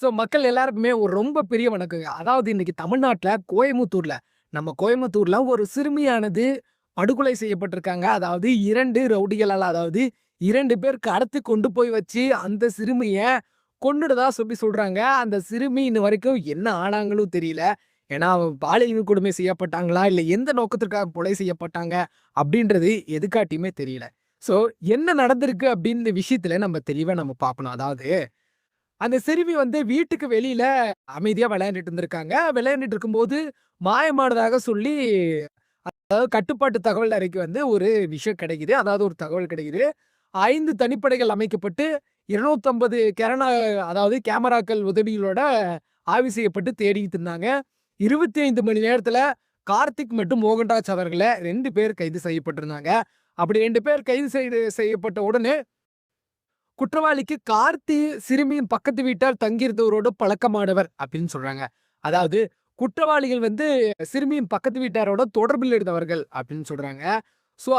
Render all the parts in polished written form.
So மக்கள் எல்லாருக்குமே ஒரு ரொம்ப பெரிய வணக்கங்க. அதாவது இன்னைக்கு தமிழ்நாட்ல கோயமுத்தூர்ல, நம்ம கோயமுத்தூர்ல ஒரு சிறுமியானது படுகொலை செய்யப்பட்டிருக்காங்க. அதாவது 2 ரவுடிகளால, அதாவது 2 பேர் கடத்தி கொண்டு போய் வச்சு, அந்த சிறுமிய கொன்னுட்டதா சொல்லி சொல்றாங்க. அந்த சிறுமி இன்ன வரைக்கும் என்ன ஆனாங்களும் தெரியல. ஏன்னா, அவ பாலியல் கொடுமை செய்யப்பட்டாங்களா? இல்ல எந்த நோக்கத்திற்காக கொலை செய்யப்பட்டாங்க? அப்படின்றது எதுக்காட்டியுமே தெரியல. ஸோ என்ன நடந்திருக்கு அப்படின்னு விஷயத்துல நம்ம தெளிவா நம்ம பார்க்கணும். அதாவது அந்த சிறுமி வந்து வீட்டுக்கு வெளியில அமைதியா விளையாண்டுட்டு இருந்திருக்காங்க. விளையாண்டுட்டு இருக்கும்போது, மாயமானதாக சொல்லி அதாவது கட்டுப்பாட்டு தகவல் அறைக்கு வந்து ஒரு விஷயம் கிடைக்குது. அதாவது ஒரு தகவல் கிடைக்குது. 5 தனிப்படைகள் அமைக்கப்பட்டு 250 அதாவது கேமராக்கள் உதவிகளோட ஆய்வு செய்யப்பட்டு தேடிட்டு இருந்தாங்க. 25 மணி நேரத்துல கார்த்திக் மற்றும் மோகன்ராஜ் அவர்கள 2 பேர் கைது செய்யப்பட்டிருந்தாங்க. அப்படி 2 பேர் கைது செய்யப்பட்ட உடனே குற்றவாளிக்கு கார்த்தி சிறுமியின் பக்கத்து வீட்டார் தங்கியிருந்தவரோட பழக்கமானவர் அப்படின்னு சொல்றாங்க. அதாவது குற்றவாளிகள் வந்து சிறுமியின் பக்கத்து வீட்டாரோட தொடர்பில் இருந்தவர்கள் அப்படின்னு சொல்றாங்க. ஸோ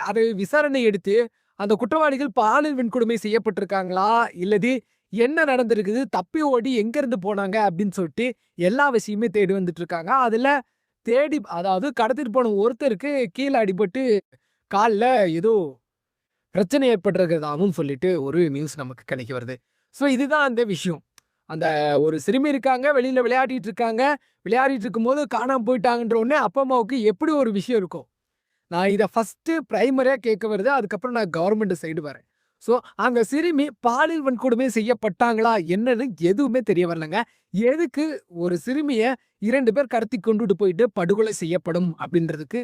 அது விசாரணை எடுத்து அந்த குற்றவாளிகள் பாலியல் வன்கொடுமை செய்யப்பட்டிருக்காங்களா? இல்லது என்ன நடந்திருக்குது? தப்பி ஓடி எங்கேருந்து போனாங்க? அப்படின்னு சொல்லிட்டு எல்லா விஷயமுமே தேடி வந்துட்டு இருக்காங்க. அதுல தேடி அதாவது கடத்திட்டு போன ஒருத்தருக்கு கீழ அடிபட்டு கால்ல ஏதோ பிரச்சனை ஏற்பட்டிருக்கிறதாவும் சொல்லிட்டு ஒரு நியூஸ் நமக்கு கிடைக்க வருது. ஸோ இதுதான் அந்த விஷயம். அந்த ஒரு சிறுமி இருக்காங்க. வெளியில விளையாடிட்டு இருக்காங்க. விளையாடிட்டு இருக்கும்போது காணாம போயிட்டாங்கன்ற உடனே அப்பா, அம்மாவுக்கு எப்படி ஒரு விஷயம் இருக்கும்? நான் இத ஃபர்ஸ்ட்டு பிரைமரியா கேட்க வருது. அதுக்கப்புறம் நான் கவர்ன்மெண்ட் சைடு வரேன். ஸோ அங்க சிறுமி பாலியல் வன்கொடுமை செய்யப்பட்டாங்களா? என்னன்னு எதுவுமே தெரிய வரலங்க. எதுக்கு ஒரு சிறுமிய 2 பேர் கடத்தி கொண்டுட்டு போயிட்டு படுகொலை செய்யப்படும் அப்படின்றதுக்கு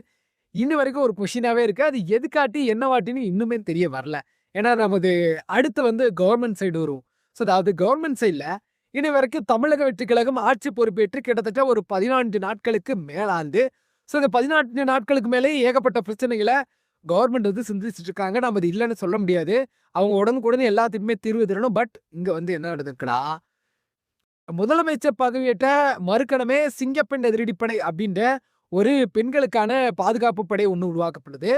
இன்ன வரைக்கும் ஒரு கொஸ்டினாவே இருக்கு. அது எதுக்காட்டி, என்னவாட்டின்னு இன்னுமே தெரிய வரல. ஏன்னா, நமது அடுத்து வந்து கவர்ன்மென்ட் சைடு வருவோம். ஸோ, அதாவது கவர்ன்மென்ட் சைட்ல இன்னை வரைக்கும் தமிழக வெற்றிக் கழகம் ஆட்சி பொறுப்பேற்று கிட்டத்தட்ட ஒரு 14 நாட்களுக்கு மேலாந்து. ஸோ, இந்த 14 நாட்களுக்கு மேலேயே ஏகப்பட்ட பிரச்சனைகள கவர்ன்மெண்ட் வந்து சிந்திச்சுட்டு இருக்காங்க. நம்ம அது இல்லன்னு சொல்ல முடியாது. அவங்க உடனுக்குடனே எல்லாத்துக்குமே தீர்வு தரணும். பட் இங்க வந்து என்ன நடந்திருக்குன்னா, முதலமைச்சர் பதவியேற்ற மறுகணமே சிங்கப்பெண் அதிரடிப்படை அப்படின்ற ஒரு பெண்களுக்கான பாதுகாப்பு படை ஒண்ணு உருவாக்கப்படுது.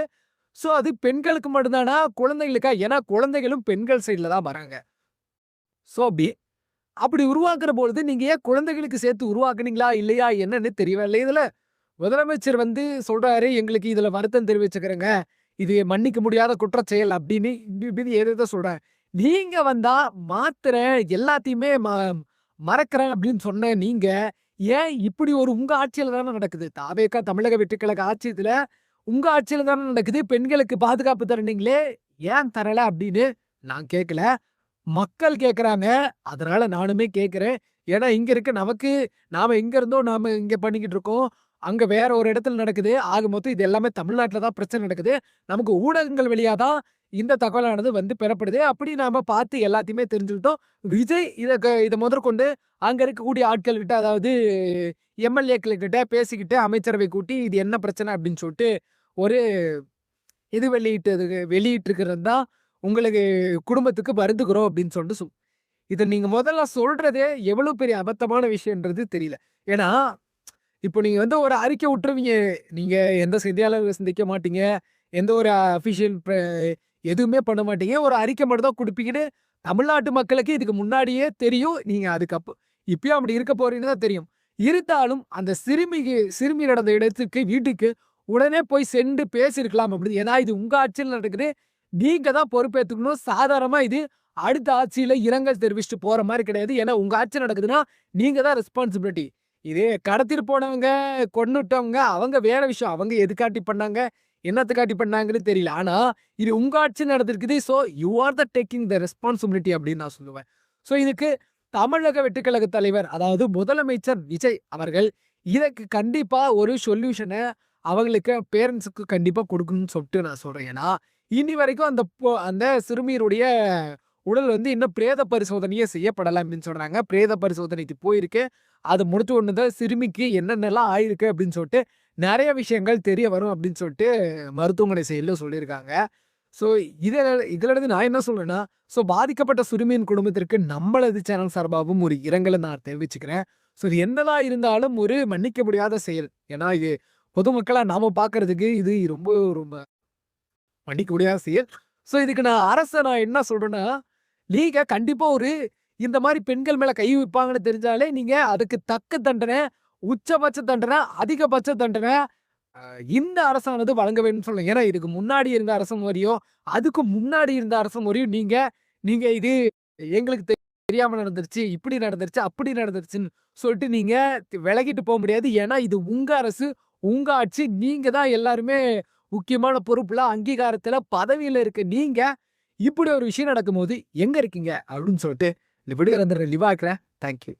ஸோ அது பெண்களுக்கு மட்டும் தானா? குழந்தைகளுக்கா? ஏன்னா குழந்தைகளும் பெண்கள் சைடுல தான் வராங்க. ஸோ அப்படி உருவாக்குற பொழுது நீங்க ஏன் குழந்தைகளுக்கு சேர்த்து உருவாக்குனீங்களா? இல்லையா? என்னன்னு தெரியவே இல்ல. இதுல முதலமைச்சர் வந்து சொல்றாரு, "எங்களுக்கு இதுல வருத்தம் தெரிவிச்சுக்கிறேங்க. இது மன்னிக்க முடியாத குற்றச்செயல்" அப்படின்னு இப்படின்னு ஏதேதோ சொல்றாங்க. நீங்க வந்தா மாத்துறேன், எல்லாத்தையுமே மறக்கிறேன் அப்படின்னு சொன்ன நீங்க, ஏன் இப்படி ஒரு உங்க ஆட்சியில தானே நடக்குது. தாவேகா தமிழக வெற்றிக் கழக ஆட்சியத்துல உங்க ஆட்சியில தானே நடக்குது. பெண்களுக்கு பாதுகாப்பு தரனீங்களே, ஏன் தரல அப்படின்னு நான் கேட்கல. மக்கள் கேட்கறாங்க. அதனால நானுமே கேட்கிறேன். ஏன்னா இங்க இருக்க நமக்கு நாம எங்க இருந்தோ நாம இங்க பண்ணிக்கிட்டு இருக்கோம். அங்க வேற ஒரு இடத்துல நடக்குது. ஆக மொத்தம் இது எல்லாமே தமிழ்நாட்டுல தான் பிரச்சனை நடக்குது. நமக்கு ஊடகங்கள் வழியா தான் இந்த தகவலானது வந்து பெறப்படுது. அப்படி நாம பார்த்து எல்லாத்தையுமே தெரிஞ்சுக்கிட்டோம். விஜய் இத முதற்கொண்டு அங்க இருக்கக்கூடிய ஆட்கள் கிட்ட, அதாவது எம்.எல்.ஏக்கள் கிட்ட பேசிக்கிட்டு அமைச்சரவை கூட்டி இது என்ன பிரச்சனை அப்படின்னு சொல்லிட்டு ஒரு இது வெளியிட்டிருக்கிறது தான் உங்களுக்கு குடும்பத்துக்கு வருந்துகிறோம் அப்படின்னு சொல்லிட்டு இத நீங்க முதல்ல சொல்றதே எவ்வளவு பெரிய அபத்தமான விஷயம்ன்றது தெரியல. ஏன்னா, இப்போ நீங்க வந்து ஒரு அறிக்கை விட்டுருவீங்க. நீங்க எந்த செய்தியாளர்கள் சந்திக்க மாட்டீங்க. எந்த ஒரு அஃபிஷியல் எதுவுமே பண்ண மாட்டீங்க. ஒரு அறிக்கை மட்டும் தான் குடுப்பீங்கன்னு தமிழ்நாட்டு மக்களுக்கு இதுக்கு முன்னாடியே தெரியும். நீங்க இப்பயும் அப்படி இருக்க போறீங்கன்னு தான் தெரியும். இருந்தாலும் அந்த சிறுமி நடந்த இடத்துக்கு, வீட்டுக்கு உடனே போய் சென்று பேசியிருக்கலாம் அப்படின்னு. ஏன்னா இது உங்க ஆட்சியில நடக்குது. நீங்க தான் பொறுப்பேத்துக்கணும். சாதாரணமா இது அடுத்த ஆட்சியில இரங்கல் தெரிவிச்சுட்டு போற மாரி கிடையாது. ஏன்னா உங்க ஆட்சி நடக்குதுன்னா, நீங்க தான் ரெஸ்பான்சிபிலிட்டி. இதே கடத்திட்டு போனவங்க, கொன்னுட்டவங்க அவங்க வேற விஷயம். அவங்க எதுக்காட்டி பண்ணாங்க, என்னத்துக்காட்டி பண்ணாங்கன்னு தெரியல. ஆனா, இது உங்க ஆட்சியில நடந்திருக்குது. So, you are the taking the responsibility அப்படின்னு நான் சொல்லுவேன். ஸோ, இதுக்கு தமிழக வெற்றிக் கழக தலைவர், அதாவது முதலமைச்சர் விஜய் அவர்கள் இதற்கு கண்டிப்பா ஒரு சொல்யூஷன அவங்களுக்கு பேரண்ட்ஸ்க்கு கண்டிப்பா குடுக்கணும்னு சொல்லிட்டு நான் சொல்றேன். ஏன்னா, இனி வரைக்கும் அந்த சிறுமியருடைய உடல் வந்து இன்னும் பிரேத பரிசோதனையே செய்யப்படல அப்படின்னு சொல்றாங்க. பிரேத பரிசோதனைக்கு போயிருக்கு. அது முடிச்ச உடனே தான் சிறுமிக்கு என்னென்னலாம் ஆயிருக்கு அப்படின்னு சொல்லிட்டு நெறைய விஷயங்கள் தெரிய வரும் அப்படின்னு சொல்லிட்டு மருத்துவமனை சைடுல சொல்லியிருக்காங்க. ஸோ இதிலிருந்து நான் என்ன சொல்றேன்னா, ஸோ பாதிக்கப்பட்ட சிறுமியின் குடும்பத்திற்கு நம்மளது சேனல் சார்பாகவும் ஒரு இரங்கல நான் தெரிவிச்சுக்கிறேன். ஸோ இது என்னதான் இருந்தாலும் ஒரு மன்னிக்க முடியாத செயல். ஏன்னா இது பொதுமக்களா நாம பார்க்கறதுக்கு இது ரொம்ப ரொம்ப மன்னிக்க முடியாத செயல். ஸோ இதுக்கு நான் அரச நான் என்ன சொல்றேன்னா, நீங்க கண்டிப்பா ஒரு இந்த மாரி பெண்கள் மேல கை வைப்பாங்கன்னு தெரிஞ்சாலே, நீங்க அதுக்கு தக்க தண்டனை, உச்சபட்ச தண்டனை, அதிகபட்ச தண்டனை அ இந்த அரசானது வழங்க வேண்டும்னு சொல்லுவேன். ஏன்னா, இதுக்கு முன்னாடி இருந்த அரசு முறையும், அதுக்கு முன்னாடி இருந்த அரசு முறையும் நீங்க நீங்க இது எங்களுக்கு தெரியாம நடந்துருச்சு, இப்படி நடந்துருச்சு, அப்படி நடந்துருச்சுன்னு சொல்லிட்டு நீங்க விலகிட்டு போ முடியாது. ஏன்னா, இது உங்க அரசு, உங்க ஆட்சி. நீங்க தான் எல்லாருமே முக்கியமான பொறுப்புல, அங்கீகாரத்துல, பதவியில இருக்க நீங்க, இப்படி ஒரு விஷயம் நடக்கும்போது எங்க இருக்கீங்க? அப்படின்னு சொல்லிட்டு இந்த வீடியோ வந்து லிவாக்குறேன். Thank you.